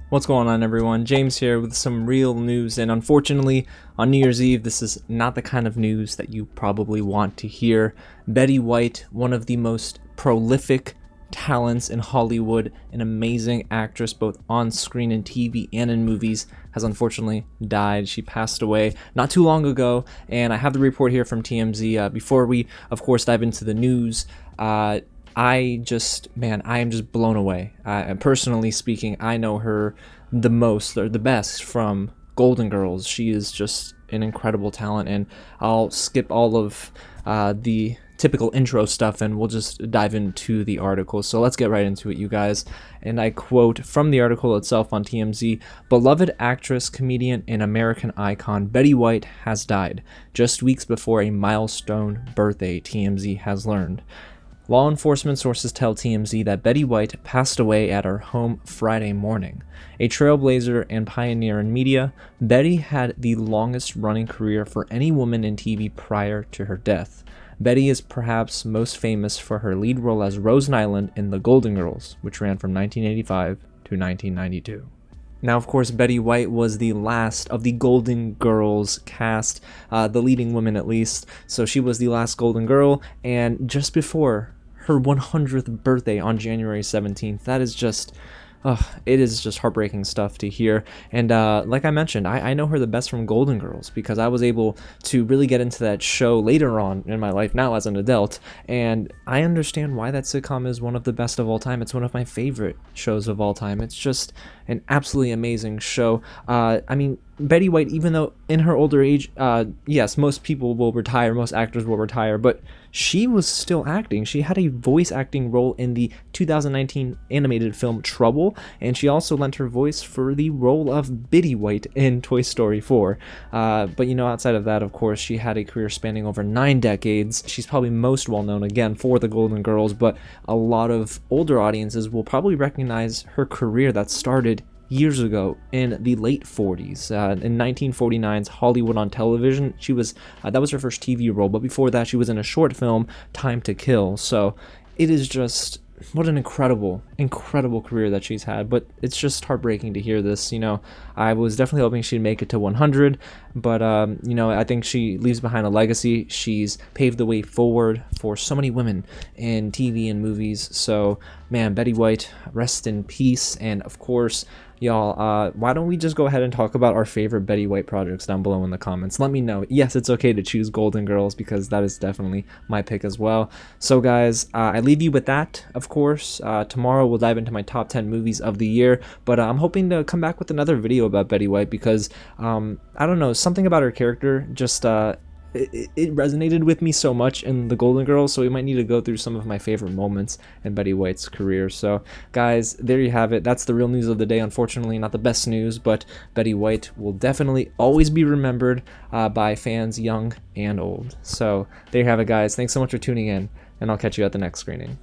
What's going on, everyone? James here with some real news, and unfortunately, on New Year's Eve, this is not the kind of news that you probably want to hear. Betty White, one of the most prolific talents in Hollywood, an amazing actress both on screen and TV and in movies, has unfortunately died. She passed away not too long ago, and I have the report here from TMZ. Before we, of course, dive into the news, I am just blown away. And personally speaking, I know her the most, or the best, from Golden Girls. She is just an incredible talent, and I'll skip all of the typical intro stuff and we'll just dive into the article. So let's get right into it, you guys. And I quote from the article itself on TMZ: "Beloved actress, comedian, and American icon Betty White has died just weeks before a milestone birthday," TMZ has learned. Law enforcement sources tell TMZ that Betty White passed away at her home Friday morning. A trailblazer and pioneer in media, Betty had the longest running career for any woman in TV prior to her death. Betty is perhaps most famous for her lead role as Rose Nyland in The Golden Girls, which ran from 1985 to 1992. Now, of course, Betty White was the last of the Golden Girls cast, the leading woman at least, so she was the last Golden Girl, and just before her 100th birthday on January 17th. That is just, it is just heartbreaking stuff to hear. And like I mentioned, I know her the best from Golden Girls because I was able to really get into that show later on in my life now as an adult, and I understand why that sitcom is one of the best of all time. It's one of my favorite shows of all time. It's just an absolutely amazing show. I mean, Betty White, even though in her older age, yes, most people will retire, most actors will retire, but she was still acting. She had a voice acting role in the 2019 animated film Trouble, and she also lent her voice for the role of Bitty White in Toy Story 4. But you know, outside of that, of course, she had a career spanning over 9 decades. She's probably most well known again for The Golden Girls, but a lot of older audiences will probably recognize her career that started years ago in the late 40s. In 1949's Hollywood on Television, she was that was her first TV role, but before that she was in a short film, Time to Kill. So it is just, what an incredible career that she's had. But it's just heartbreaking to hear this. You know, I was definitely hoping she'd make it to 100, but you know, I think she leaves behind a legacy. She's paved the way forward for so many women in TV and movies. So man, Betty White, rest in peace. And of course, y'all, why don't we just go ahead and talk about our favorite Betty White projects down below in the comments. Let me know. Yes, it's okay to choose Golden Girls because that is definitely my pick as well. So guys, I leave you with that. Of course, tomorrow we'll dive into my top 10 movies of the year, but I'm hoping to come back with another video about Betty White because I don't know, something about her character just it resonated with me so much in The Golden Girls, so we might need to go through some of my favorite moments in Betty White's career. So guys, there you have it. That's the real news of the day. Unfortunately, not the best news, but Betty White will definitely always be remembered by fans young and old. So there you have it, guys. Thanks so much for tuning in, and I'll catch you at the next screening.